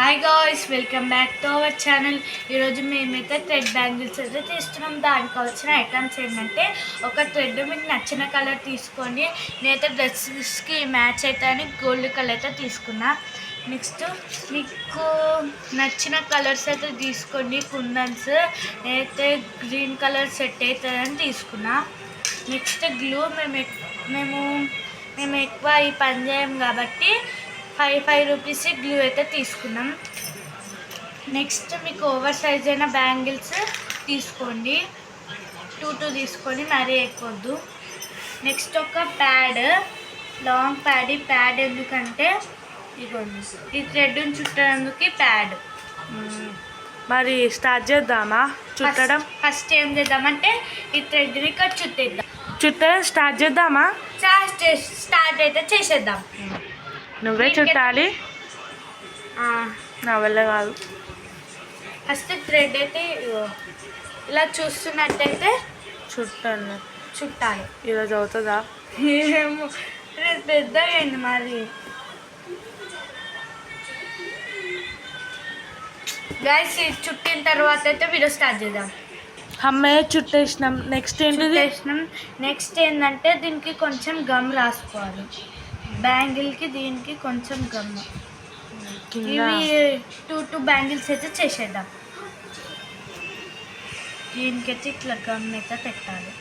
Hi guys, welcome back to our channel. ఈరోజు మేమైతే thread bangles అయితే తీస్తున్నాం. దానికి కావాల్సిన ఐటమ్స్ ఏంటంటే, ఒక థ్రెడ్ మీకు నచ్చిన కలర్ తీసుకొని, నేనైతే డ్రెస్కి మ్యాచ్ అయితే అని గోల్డ్ కలర్ అయితే తీసుకున్నా. నెక్స్ట్ మీకు నచ్చిన కలర్స్ అయితే తీసుకోండి. కుందన్స్ నేనైతే గ్రీన్ కలర్ సెట్ అవుతుందని తీసుకున్నా. నెక్స్ట్ గ్లూ మేము ఎక్కువ ఈ పని చేయం కాబట్టి 5 రూపీస్ గ్లూ అయితే తీసుకున్నాం. నెక్స్ట్ మీకు ఓవర్ సైజ్ అయిన బ్యాంగిల్స్ తీసుకోండి, 2 తీసుకొని మరీ ఎక్కువద్దు. నెక్స్ట్ ఒక ప్యాడ్, లాంగ్ ప్యాడ్. ఈ ప్యాడ్ ఎందుకంటే ఇదిగోండి, ఈ థ్రెడ్ని చుట్టడానికి ప్యాడ్. మరి స్టార్ట్ చేద్దామా చుట్టడం? ఫస్ట్ ఏం చేద్దామంటే ఈ థ్రెడ్ని ఇక్కడ చుట్టడం స్టార్ట్ చేద్దామా? స్టార్ట్ అయితే చేసేద్దాం. నువ్వే చుట్టాలి, నా వల్ల కాదు. ఫస్ట్ థ్రెడ్ అయితే ఇలా చూస్తున్నట్టయితే చుట్టాలి. ఈరోజు అవుతుందా? ఏమో, పెద్దగా అయింది మరి. గైస్ చుట్టిన తర్వాత అయితే వీడియో స్టార్ట్ చేద్దాం. అమ్మే చుట్టేసినాం. నెక్స్ట్ ఏంటంటే దీనికి కొంచెం గమ్ రాసుకోవాలి. బ్యాంగిల్కి దీనికి కొంచెం గమ్. ఇవి 2 బ్యాంగిల్స్ అయితే చేసేద్దాం. దీనికైతే ఇట్లా గమ్ అయితే పెట్టాలి,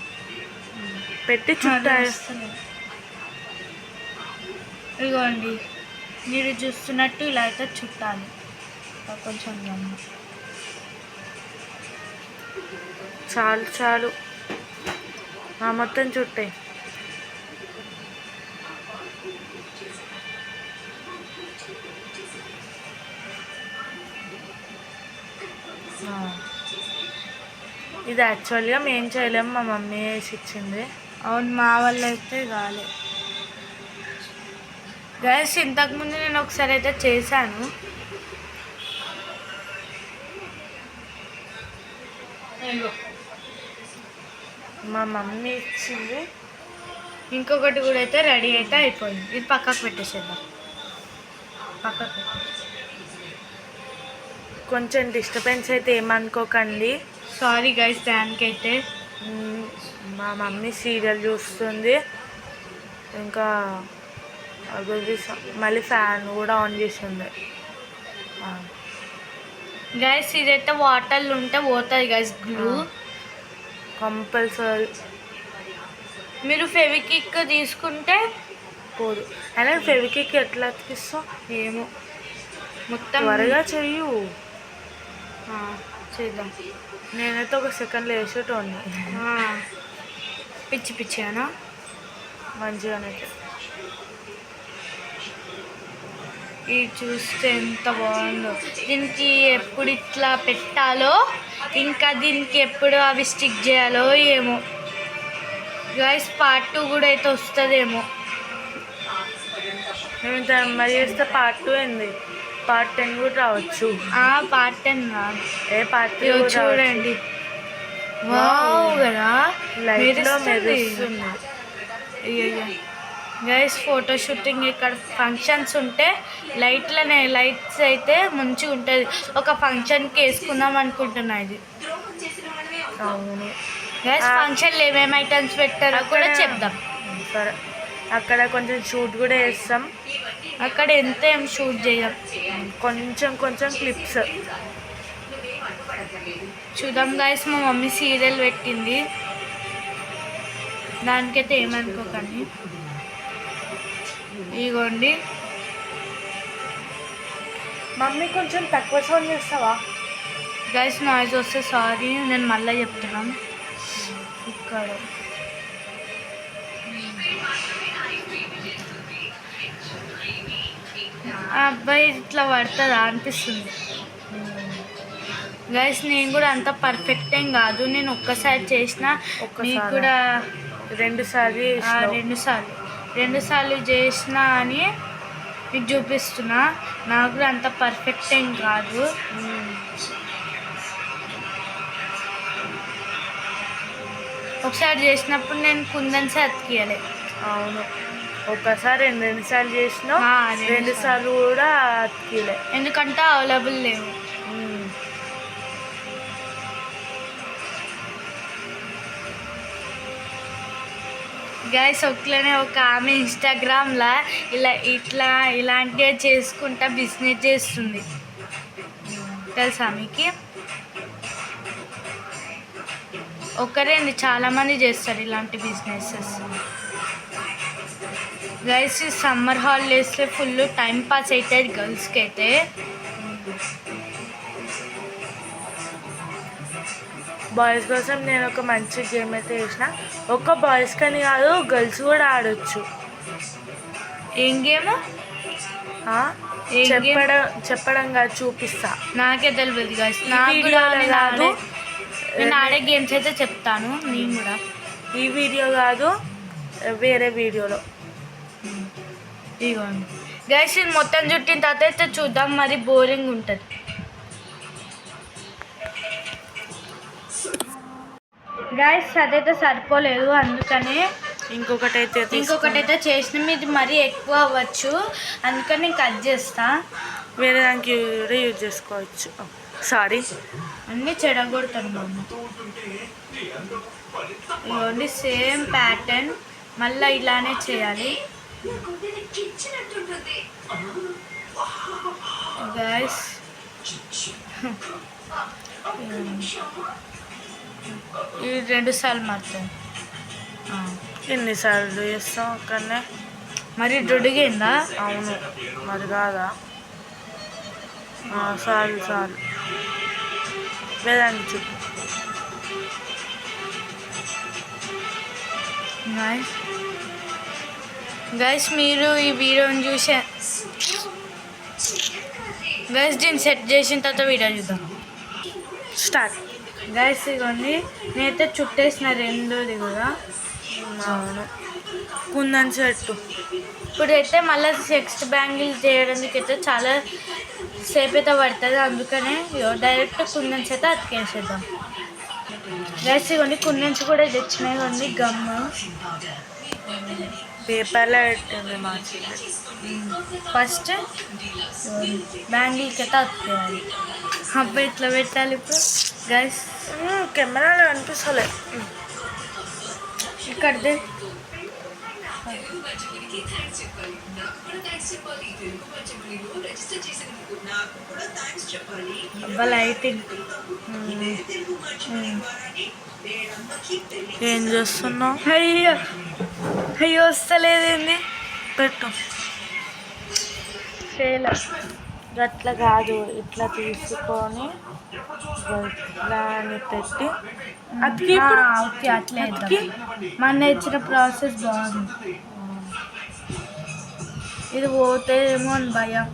పెట్టి చుట్టాలి. ఇదిగోండి, మీరు చూస్తున్నట్టు ఇలా అయితే చుట్టాలి. కొంచెం గమ్ చాలు మొత్తం చుట్టే. ఇది యాక్చువల్గా మేము చేయలేము, మా మమ్మీ వేసి ఇచ్చింది. అవును, మా వాళ్ళు అయితే కాలే. గైస్ ఇంతకుముందు నేను ఒకసారి అయితే చేశాను. మా మమ్మీ ఇచ్చింది. ఇంకొకటి కూడా అయితే రెడీ అయితే అయిపోయింది. ఇది పక్కకు పెట్టేసేద్దాం. పక్కకు కొంచెం డిస్టర్బెన్స్ అయితే ఏమనుకోకండి. సారీ గైస్, దానికైతే మా మమ్మీ సీరియల్ చూస్తుంది, ఇంకా మళ్ళీ ఫ్యాన్ కూడా ఆన్ చేసింది. గైస్ ఇదైతే వాటర్లు ఉంటే పోతుంది గైస్ గ్లూ కంపల్సరీ. మీరు ఫెవికిక్ తీసుకుంటే పోదు. అయినా ఫెవికిక్ ఎట్లా అతికిస్తావు ఏమో, మొత్తం త్వరగా చెయ్యు. చేద్దాం. నేనైతే ఒక సెకండ్లో వేసేటోని. పిచ్చినా మంచిగానైతే. ఇది చూస్తే ఎంత బాగుందో. దీనికి ఎప్పుడు ఇట్లా పెట్టాలో, ఇంకా దీనికి ఎప్పుడు అవి స్టిక్ చేయాలో ఏమో. గైస్ పార్ట్ 2 కూడా అయితే వస్తుందేమో. మేము ఇంత మరి చేస్తే పార్ట్ 2 ఏంది, పార్ట్ 10 కూడా రావచ్చు. పార్ట్ 10 రాదు, పార్ట్ 2 చూడండి. వావ్ కదా, లైట్లో మెరుస్తుంది. గైస్ ఫోటో షూటింగ్ ఇక్కడ ఫంక్షన్స్ ఉంటే లైట్స్ అయితే మంచిగా ఉంటుంది. ఒక ఫంక్షన్కి వేసుకుందాం అనుకుంటున్నా ఇది. అవును గైస్ ఫంక్షన్లో ఏమేమి ఐటమ్స్ పెట్టారో కూడా చెప్దాం. సరే, అక్కడ కొంచెం షూట్ కూడా చేస్తాం. అక్కడ ఏం షూట్ చేయం, కొంచెం క్లిప్స్ చూద్దాం. గైస్ మా మమ్మీ సీరియల్ పెట్టింది, దానికైతే ఏమనుకోకండి. ఇదిగోండి మమ్మీ కొంచెం తక్కువ సౌండ్ చేస్తావా? గైస్ నాయిస్ వస్తే సారీ, నేను మళ్ళీ చెప్తున్నాను. ఇక్కడ ఆ అబ్బాయి ఇట్లా పడుతుందా అనిపిస్తుంది. గైస్ నేను కూడా అంత పర్ఫెక్ట్ ఏం కాదు, నేను ఒక్కసారి చేసిన. మీకు కూడా 2 సార్లు చేసిన అని మీకు చూపిస్తున్నా. నాకు కూడా అంత పర్ఫెక్ట్ ఏం కాదు. ఒకసారి చేసినప్పుడు నేను కుందన్సే అతికియాలి. అవును, ఒకసారి రెండు సార్లు చేసినా, ఆ, 2 సార్లు కూడా అతికిలే. ఎందుకంటే అవైలబుల్ లేవు. గైస్ ఒక్కనే ఒక ఆమె ఇన్స్టాగ్రామ్లో ఇలాంటివి చేసుకుంటా బిజినెస్ చేస్తుంది, తెలుసా మీకు? ఒక్కరేంది చాలామంది చేస్తారు ఇలాంటి బిజినెసెస్. గైస్ ఈ సమ్మర్ హాలిడేస్లో ఫుల్ టైం పాస్ అవుతుంది గర్ల్స్కి అయితే. బాయ్స్ కోసం నేను ఒక మంచి గేమ్ అయితే చేసిన. ఒక్క బాయ్స్ కానీ కాదు, గర్ల్స్ కూడా ఆడొచ్చు. ఏం గేమ్? చెప్పడం కాదు, చూపిస్తా. నాకే తెలియదు గైస్, నాకు కూడా నేను ఆడే గేమ్స్ అయితే చెప్తాను నేను కూడా. ఈ వీడియో కాదు, వేరే వీడియోలో. ఇదిగోండి గైస్, ఇది మొత్తం చుట్టిన తర్వాత అయితే చూద్దాం, మరి బోరింగ్ ఉంటుంది. గైస్ అదైతే సరిపోలేదు, అందుకనే ఇంకొకటి అయితే చేసినాం. ఇది మరీ ఎక్కువ అవ్వచ్చు, అందుకని నేను కట్ చేస్తా. వేరే దానికి కూడా యూజ్ చేసుకోవచ్చు. సారీ, అన్నీ చెడగొడతాను మమ్మ. ఇవ్వండి సేమ్ ప్యాటర్న్, మళ్ళీ ఇలానే చేయాలి గైస్. ఇది 2 సార్లు మారుతాం. ఎన్నిసార్లు చేస్తాం అక్కడనే? మరి దొడిగిందా? అవును, మరి కాదా? చాలు వేదానికి చూపు. గైస్ మీరు ఈ వీడియోని చూసే గైస్ దీన్ని సెట్ చేసిన తర్వాత వీడియో చూద్దాం. స్టార్ట్. గైస్ ఇవ్వండి, నేనైతే చుట్టేసిన రెండోది కూడా. అవును, కుందన్ చెట్టు. ఇప్పుడైతే మళ్ళీ నెక్స్ట్ బ్యాంగిల్ చేయడానికి అయితే చాలా సేపు అయితే పడుతుంది, అందుకనే డైరెక్ట్ కుందన్స్ అయితే అతికేసేద్దాం. గైస్ ఇవ్వండి, కుందన్స్ కూడా తెచ్చినాయి. ఇవ్వండి గమ్ము పేపర్లో పెట్టింది మా ఫస్ట్ బ్యాంగిల్కి అయితే అతికేయాలి. అబ్బాయి ఇట్లా పెట్టాలి. ఇప్పుడు గైస్ కెమెరాలో అనిపిస్తలే, ఇక్కడదే అబ్బా లైటింగ్. ఏం చేస్తున్నావు? అయ్యో వస్తలేదేంది, పెట్టు. అట్లా కాదు, ఇట్లా తీసుకొని ఇట్లా అని పెట్టి అతికి. ఓకే అట్లే మన ఇచ్చిన ప్రాసెస్ బాగుంది. ఇది పోతేమో అని భయం,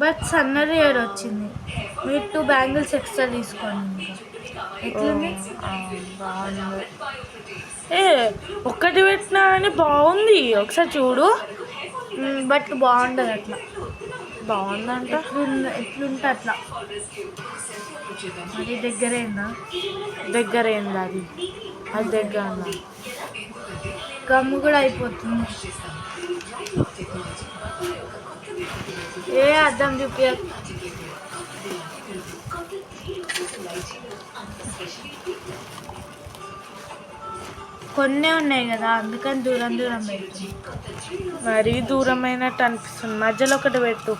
బట్ సన్నర్ ఇయర్ వచ్చింది. మీరు 2 బ్యాంగిల్స్ ఎక్స్ట్రా తీసుకోండి. ఎట్లుంది? బాగుంది. ఒక్కటి పెట్టినా అని బాగుంది, ఒకసారి చూడు. బట్ బాగుంటుంది అట్లా. బాగుందంట. ఎట్లుంటే అట్లా. అది దగ్గరైందా? అది దగ్గర గమ్ము కూడా అయిపోతుంది. అర్థం చూపి. కొన్నే ఉన్నాయి కదా, అందుకని దూరం పెడుతుంది. మరీ దూరమైనట్టు అనిపిస్తుంది. మధ్యలో ఒకటి పెట్టు.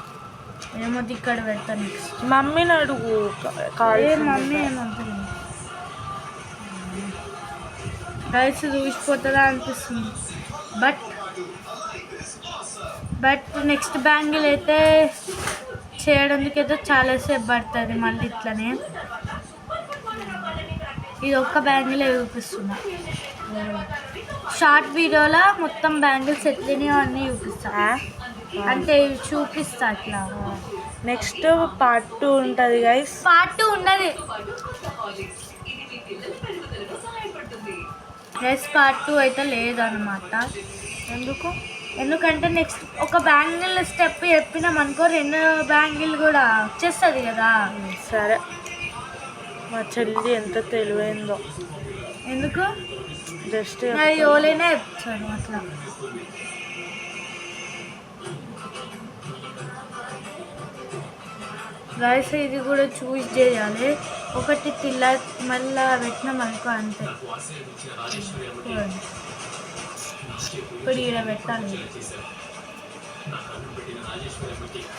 ఏమో ఇక్కడ పెడతాను. మమ్మీని అడుగు. మమ్మీ ఏమంటుంది? రైస్ చూసిపోతుందా అనిపిస్తుంది. బట్ నెక్స్ట్ బ్యాంగిల్ అయితే చేయడానికైతే చాలాసేపు పడుతుంది. మళ్ళీ ఇట్లనే ఇది ఒక్క బ్యాంగిల్ చూపిస్తున్నా. షార్ట్ వీడియోలో మొత్తం బ్యాంగిల్స్ ఎట్లనే అన్నీ చూపిస్తా, అంటే చూపిస్తా అట్లా. నెక్స్ట్ పార్ట్ 2 ఉంటుంది గైస్. పార్ట్ 2 ఉన్నది గైస్, పార్ట్ 2 అయితే లేదన్నమాట. ఎందుకంటే నెక్స్ట్ ఒక బ్యాంగిల్ స్టెప్ చెప్పినాం అనుకో, 2 బ్యాంగిల్ కూడా వచ్చేస్తుంది కదా. సరే, మా చెల్లి ఎంత తెలివైందో. ఎందుకు జస్ట్ అది ఓలేనే చెప్తాను అట్లా. గైస్ ఇది కూడా చూస్ చేయాలి. ఒకటి తిల్ల మళ్ళా పెట్టినాం అనుకో అంతే. ఇప్పుడు ఈడ పెట్టాలి.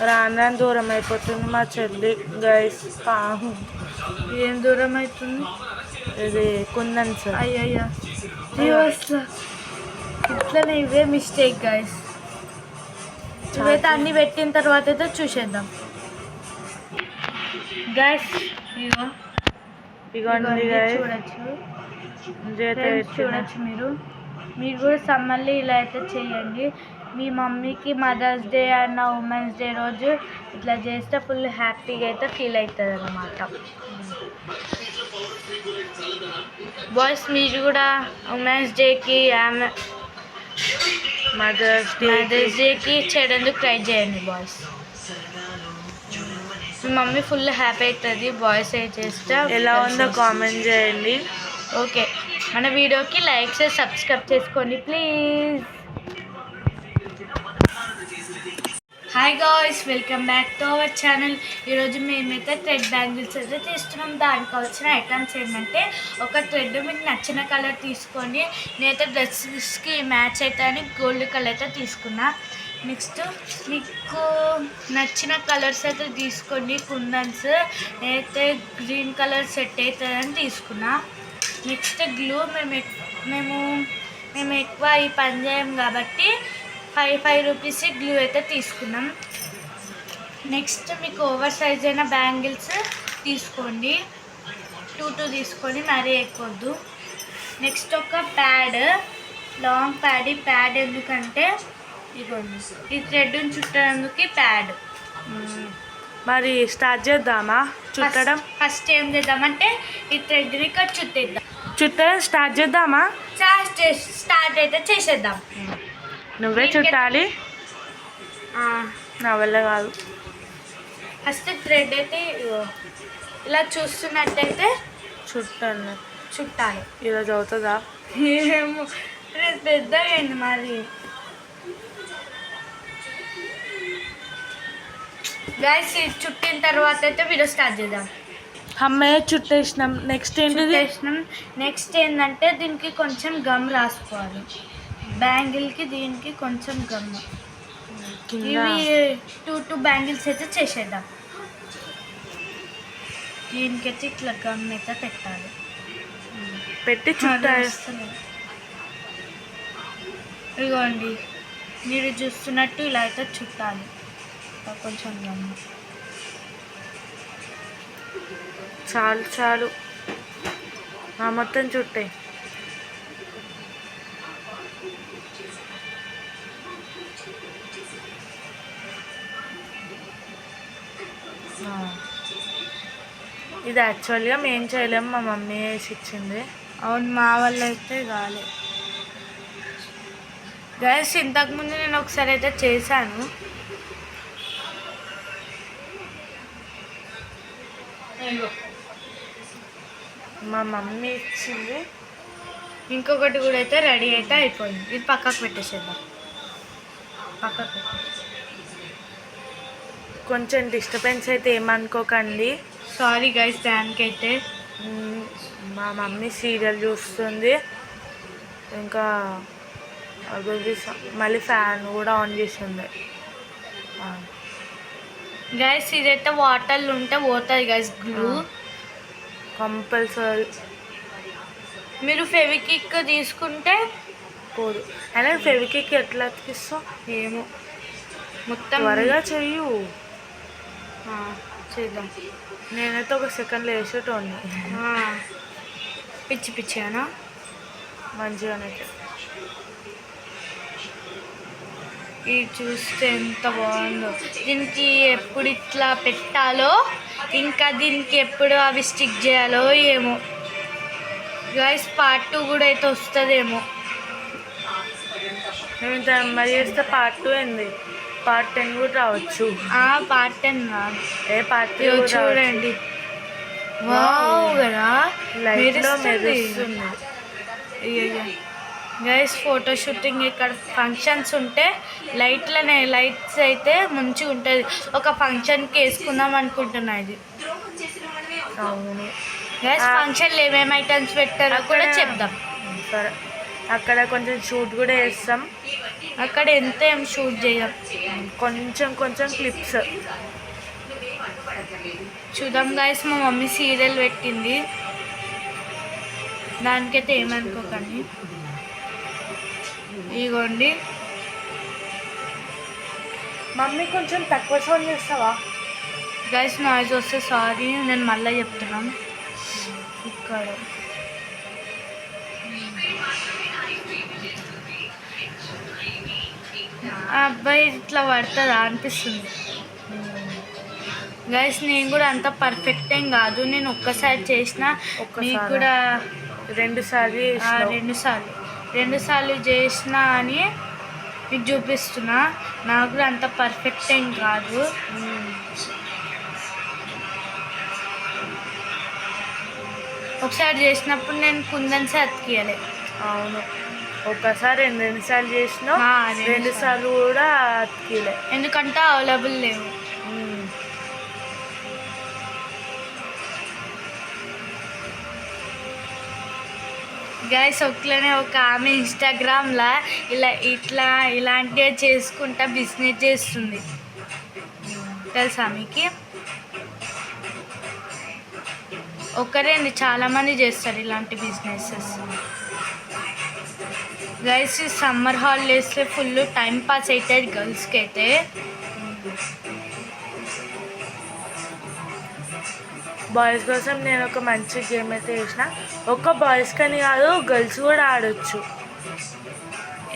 రాను రాను దూరం అయిపోతుంది మా చెల్లి గైస్. పాహం ఏం దూరం అవుతుంది? ఇది కుందన్ సార్. అయ్యయ్యా ఇట్లనే ఇవే మిస్టేక్ గైస్. ఇవైతే అన్ని పెట్టిన తర్వాత అయితే చూసేద్దాం గైస్. ఇగోండి గైస్ చూడొచ్చు మీరు కూడా సమ్మర్లో ఇలా అయితే చేయండి. మీ మమ్మీకి మదర్స్ డే అన్న ఉమెన్స్ డే రోజు ఇట్లా చేస్తే ఫుల్ హ్యాపీగా అయితే ఫీల్ అవుతుంది అన్నమాట. బాయ్స్ మీరు కూడా ఉమెన్స్ డేకి మదర్స్ డేకి చేయడానికి ట్రై చేయండి బాయ్స్. మీ మమ్మీ ఫుల్ హ్యాపీ అవుతుంది బాయ్స్ ఏ చేస్తే. ఎలా ఉందో కామెంట్ చేయండి. ఓకే, మన వీడియోకి లైక్ చేసి సబ్స్క్రైబ్ చేసుకోండి please. Hi guys, welcome back to our channel. ఈరోజు మేమైతే థ్రెడ్ బ్యాంగిల్స్ అయితే తీస్తున్నాం. దానికి కావాల్సిన ఐటమ్స్ ఏంటంటే ఒక థ్రెడ్ మీకు నచ్చిన కలర్ తీసుకొని నేనైతే డ్రెస్కి మ్యాచ్ అవుతాయని గోల్డ్ కలర్ అయితే తీసుకున్నా. నెక్స్ట్ మీకు నచ్చిన కలర్స్ అయితే తీసుకోండి. కుందన్స్ నేనైతే గ్రీన్ కలర్ సెట్ అవుతుందని తీసుకున్నా. నెక్స్ట్ గ్లూ మేము ఎక్కువ ఈ పని చేయం కాబట్టి 5 రూపీస్ గ్లూ అయితే తీసుకున్నాం. నెక్స్ట్ మీకు ఓవర్ సైజ్ అయిన బ్యాంగిల్స్ తీసుకోండి. 2 తీసుకొని మరీ ఎక్కువద్దు. నెక్స్ట్ ఒక ప్యాడ్, లాంగ్ ప్యాడ్. ఈ ప్యాడ్ ఎందుకంటే ఇదిగోండి ఈ థ్రెడ్ చుట్టడానికి ప్యాడ్. మరి స్టార్ట్ చేద్దామా చుట్టడం? ఫస్ట్ ఏం చేద్దామంటే ఈ థ్రెడ్ని ఇక్కడ చుట్టడం స్టార్ట్ చేద్దామా? స్టార్ట్ అయితే చేసేద్దాం. నువ్వే చుట్టాలి, నా వల్ల కాదు. ఫస్ట్ థ్రెడ్ అయితే ఇలా చూస్తున్నట్టయితే చుట్టాలి. ఈరోజు అవుతుందా? ఏమో పెద్దగా అయింది మరి. గైస్ చుట్టిన తర్వాత అయితే వీడియో స్టార్ట్ చేద్దాం. అమ్మాయి చుట్టేసినాం. నెక్స్ట్ నెక్స్ట్ ఏంటంటే దీనికి కొంచెం గమ్ రాసుకోవాలి. బ్యాంగిల్కి దీనికి కొంచెం గమ్. ఇవి 2 బ్యాంగిల్స్ అయితే చేసేద్దాం. దీనికైతే ఇట్లా గమ్ అయితే పెట్టాలి. పెట్టి చుట్టాలి. ఇదిగోండి మీరు చూస్తున్నట్టు ఇలా అయితే చుట్టాలి. కొంచెం గమ్ చాలు మొత్తం చుట్టాయి. ఇది యాక్చువల్గా మేము చేయలేము, మా మమ్మీ వేసి ఇచ్చింది. అవును, మా వాళ్ళు అయితే కాలే. గైస్ ఇంతకుముందు నేను ఒకసారి అయితే చేశాను. మా మమ్మీ ఇచ్చింది. ఇంకొకటి కూడా అయితే రెడీ అయితే అయిపోయింది. ఇది పక్కకు పెట్టేసేద్దాం. కొంచెం డిస్టర్బెన్స్ అయితే ఏమనుకోకండి. సారీ గైస్, దానికైతే మా మమ్మీ సీరియల్ చూస్తుంది. ఇంకా మళ్ళీ ఫ్యాన్ కూడా ఆన్ చేసింది. గైస్ ఇదైతే వాటర్లో ఉంటే పోతుంది గైస్ గ్లూ కంపల్సరీ. మీరు ఫెవిక్విక్ తీసుకుంటే పోదు. అయినా ఫెవిక్విక్ ఎట్లా అతికిస్తావు? ఏమో, మొత్తం త్వరగా చెయ్యు. చేద్దాం. నేనైతే ఒక సెకండ్లో వేసేటోని. పిచ్చినా మంచిగానైతే. ఇది చూస్తే ఎంత బాగుందో. దీనికి ఎప్పుడు ఇట్లా పెట్టాలో, ఇంకా దీనికి ఎప్పుడు అవి స్టిక్ చేయాలో ఏమో. గైస్ పార్ట్ 2 కూడా అయితే వస్తుందేమో. మేము ఇంత నెంబర్ చేస్తే పార్ట్ 2 ఏంది, పార్ట్ 10 కూడా రావచ్చు. పార్ట్ 10 రాదు. పార్ట్ 2 చూడండి. వావ్ కదా, లైట్లో మెరుస్తుంది. గైస్ ఫోటో షూటింగ్ ఇక్కడ ఫంక్షన్స్ ఉంటే లైట్స్ అయితే మంచిగా ఉంటుంది. ఒక ఫంక్షన్కి వేసుకుందాం అనుకుంటున్నా ఇది. అవును గైస్ ఫంక్షన్లో ఏమేమి ఐటమ్స్ పెట్టారో కూడా చెప్దాం. సరే, అక్కడ కొంచెం షూట్ కూడా చేస్తాం. అక్కడ ఎంత ఏం షూట్ చేయం, కొంచెం క్లిప్స్ చూద్దాం. గైస్ మా మమ్మీ సీరియల్ పెట్టింది, దానికైతే ఏమనుకోకండి. ఇగోండి మమ్మీ కొంచెం తక్కువ సౌండ్ చేస్తావా? గైస్ నాయిస్ వస్తే సారీ, నేను మళ్ళీ చెప్తున్నాను. ఇక్కడ ఆ అబ్బాయి ఇట్లా పడుతుందా అనిపిస్తుంది. గైస్ నేను కూడా అంత పర్ఫెక్ట్ ఏం కాదు, నేను ఒక్కసారి చేసిన, మీకు కూడా రెండు సార్లు చేసిన అని మీకు చూపిస్తున్నా. నాకు కూడా అంత పర్ఫెక్ట్ ఏం కాదు. ఒకసారి చేసినప్పుడు నేను కుందన్సే అతికియాలి. అవును, ఒక్కసారి రెండు సార్లు చేసినా, 2 సార్లు కూడా అతికిలే, ఎందుకంటే అవైలబుల్ లేవు. గైస్ ఒక్కనే ఒక ఆమె ఇన్స్టాగ్రామ్లో ఇలాంటివి చేసుకుంటా బిజినెస్ చేస్తుంది, తెలుసా మీకు? ఒక్కరేంది చాలామంది చేస్తారు ఇలాంటి బిజినెసెస్. గైస్ ఈ సమ్మర్ హాలిడేస్లో ఫుల్ టైం పాస్ అవుతుంది గర్ల్స్కి అయితే. బాయ్స్ కోసం నేను ఒక మంచి గేమ్ అయితే వేసిన. ఒక్క బాయ్స్ కని కాదు, గర్ల్స్ కూడా ఆడొచ్చు.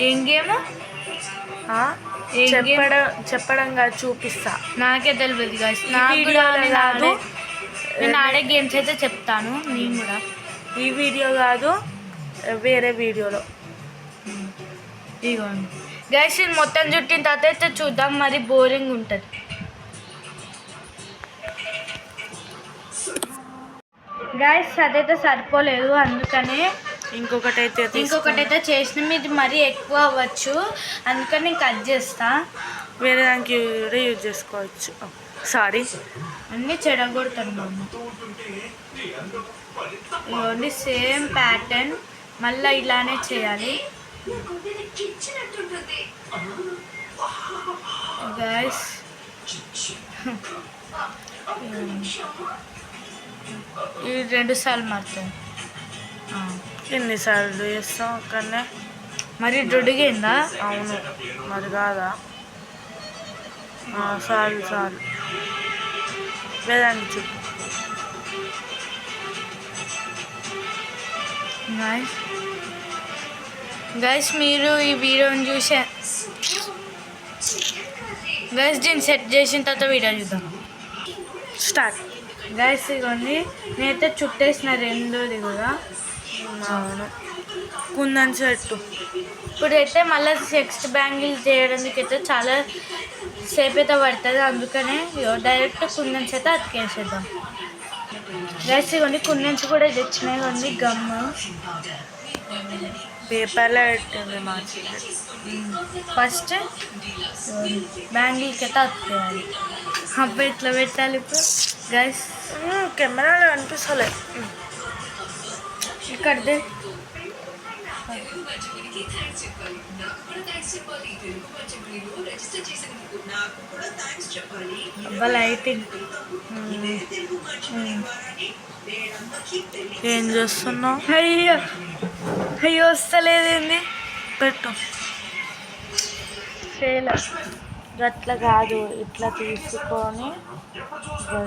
ఏం గేమ్? చెప్పడం కాదు, చూపిస్తా. నాకే తెలియదు గైస్, నేను ఆడే గేమ్స్ అయితే చెప్తాను. నేను కూడా ఈ వీడియో కాదు, వేరే వీడియోలో. ఇదిగోండి గైస్, ఇది మొత్తం చుట్టిన తర్వాత అయితే చూద్దాం, మరి బోరింగ్ ఉంటుంది. గైస్ అదైతే సరిపోలేదు, అందుకని ఇంకొకటైతే చేసినాం. ఇది మరీ ఎక్కువ అవ్వచ్చు, అందుకని నేను కట్ చేస్తా. వేరే దానికి కూడా యూజ్ చేసుకోవచ్చు. సారీ, అన్నీ చెడగొడతాను మమ్మ. ఇవన్నీ సేమ్ ప్యాటర్న్, మళ్ళీ ఇలానే చేయాలి గైస్. ఇది 2 సార్లు మారుతాయి. ఎన్నిసార్లు చేస్తాం అక్కడనే, మరి దొడిగిందా? అవును, మరి కాదా? చాలు వేదానికి చెప్పు. గైస్ మీరు ఈ వీడియోని చూసా గైస్, దీన్ని సెట్ చేసిన తర్వాత వీడియో చూద్దాం. స్టార్ట్. గైస్ ఇవ్వండి, నేనైతే చుట్టేసిన రెండోది కూడా. అవును, కుందన్ సెట్టు. ఇప్పుడైతే మళ్ళీ నెక్స్ట్ బ్యాంగిల్ చేయడానికి అయితే చాలా సేపు అయితే పడుతుంది, అందుకనే డైరెక్ట్ కుందన్స్ అయితే అతికేసేద్దాం. గైస్ ఇవ్వండి, కుందన్స్ కూడా తెచ్చినాయి. ఇవ్వండి గమ్ పేపర్లో పెట్టింది మా ఫస్ట్ బ్యాంగిల్కి అయితే అతికేయాలి. అబ్బాయి ఇట్లా పెట్టాలి. ఇప్పుడు గైస్ కెమెరాలో కనిపిస్తలే, ఇక్కడదే లైటింగ్. ఏం చేస్తున్నావు? అయ్యో వస్తలేదేంది, పెట్టు. అట్లా కాదు, ఇట్లా తీసుకొని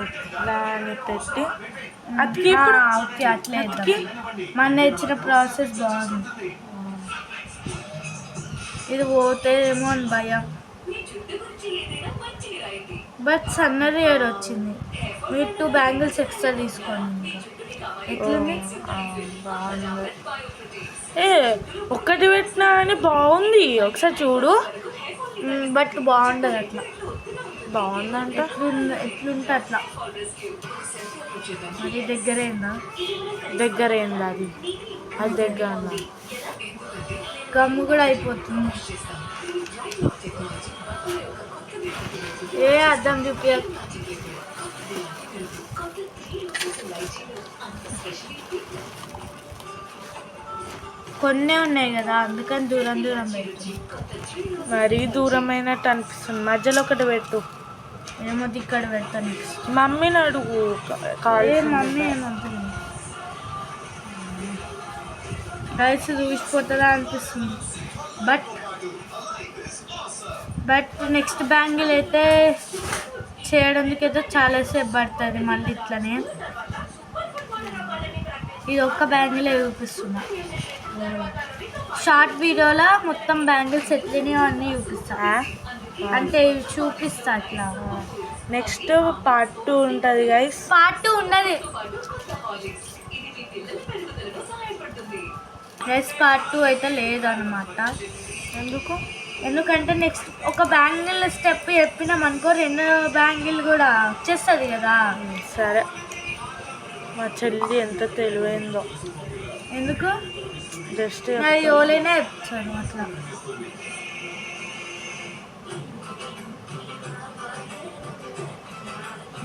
ఇట్లా అని పెట్టి అతికి అట్లే మన ఇచ్చిన ప్రాసెస్ బాగుంది. ఇది పోతేమో అని భయం, బట్ సన్నర్ ఇయర్ వచ్చింది. మీరు 2 బ్యాంగిల్స్ ఎక్స్ట్రా తీసుకోండి. ఎట్లుంది? బాగుంది. ఒక్కటి పెట్టినా కానీ బాగుంది, ఒకసారి చూడు. బట్ బాగుండదు అట్లా. బాగుందంట. ఎట్లుంటే అట్లా అది దగ్గరైందా దగ్గర ఏంది అది దగ్గర ఉందా? గమ్ము కూడా అయిపోతుంది. ఏ అర్థం చూపి కొన్నే ఉన్నాయి కదా అందుకని దూరం దూరం పెడుతుంది. మరీ దూరమైనట్టు అనిపిస్తుంది. మధ్యలో ఒకటి పెట్టు. ఏమో ఇక్కడ పెడతాను. మమ్మీని అడుగు. మమ్మీ ఏమంటుంది రైస్ చూసిపోతుందా అనిపిస్తుంది. బట్ నెక్స్ట్ బ్యాంగిల్ అయితే చేయడానికైతే చాలాసేపు పడుతుంది. మళ్ళీ ఇట్లనే ఇది ఒక్క బ్యాంగిలే చూపిస్తున్నా. షార్ట్ వీడియోలో మొత్తం బ్యాంగిల్స్ ఎట్లనే అన్నీ చూపిస్తా. అంటే చూపిస్తా అట్లా. నెక్స్ట్ పార్ట్ 2 ఉంటుంది గైస్. పార్ట్ 2 ఉన్నది గైస్. పార్ట్ 2 అయితే లేదన్నమాట. ఎందుకంటే నెక్స్ట్ ఒక బ్యాంగిల్ స్టెప్ చెప్పినాం అనుకో, రెండో బ్యాంగిల్ కూడా వచ్చేస్తుంది కదా. సరే, మా చెల్లి ఎంత తెలివైందో. ఎందుకు జస్ట్ ఓలేనే చెప్తాను అట్లా.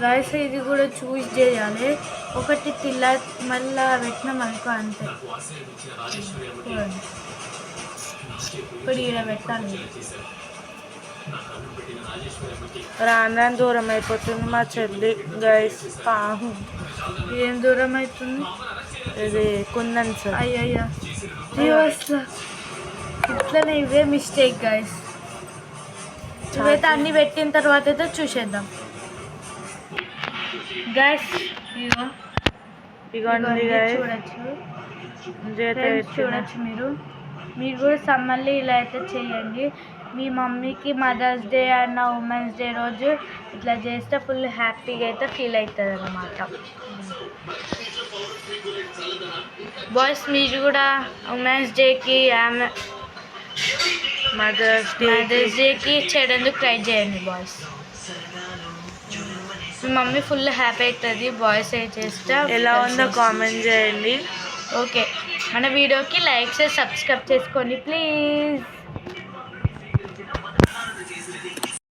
రైస్ ఇది కూడా చూస్ చేయాలి. ఒకటి తిల్లా మళ్ళా పెట్టినాం అనుకో అంతే. ఇప్పుడు ఈడ పెట్టాలి. రాను దూరం అయిపోతుంది మా చెల్లి గైస్. పాము ఏం దూరం అవుతుంది? ఇది కుందన్ సార్. అయ్యయ్యా ఇట్లనే ఇవే మిస్టేక్ గైస్. ఇవైతే అన్నీ పెట్టిన తర్వాత అయితే చూసేద్దాం గైస్. ఇగోండి చూడొచ్చు మీరు కూడా సమ్మర్లీ ఇలా అయితే చేయండి. మీ మమ్మీకి మదర్స్ డే అన్న ఉమెన్స్ డే రోజు ఇట్లా చేస్తే ఫుల్ హ్యాపీగా అయితే ఫీల్ అవుతుంది అన్నమాట. బాయ్స్ మీరు కూడా ఉమెన్స్ డేకి మదర్స్ డేకి చేయడానికి ట్రై చేయండి బాయ్స్. మీ మమ్మీ ఫుల్ హ్యాపీ అవుతుంది బాయ్స్ ఏ చేస్తే. ఎలా ఉందో కామెంట్ చేయండి. ఓకే, మన వీడియోకి లైక్ చేసి సబ్స్క్రైబ్ చేసుకోండి ప్లీజ్.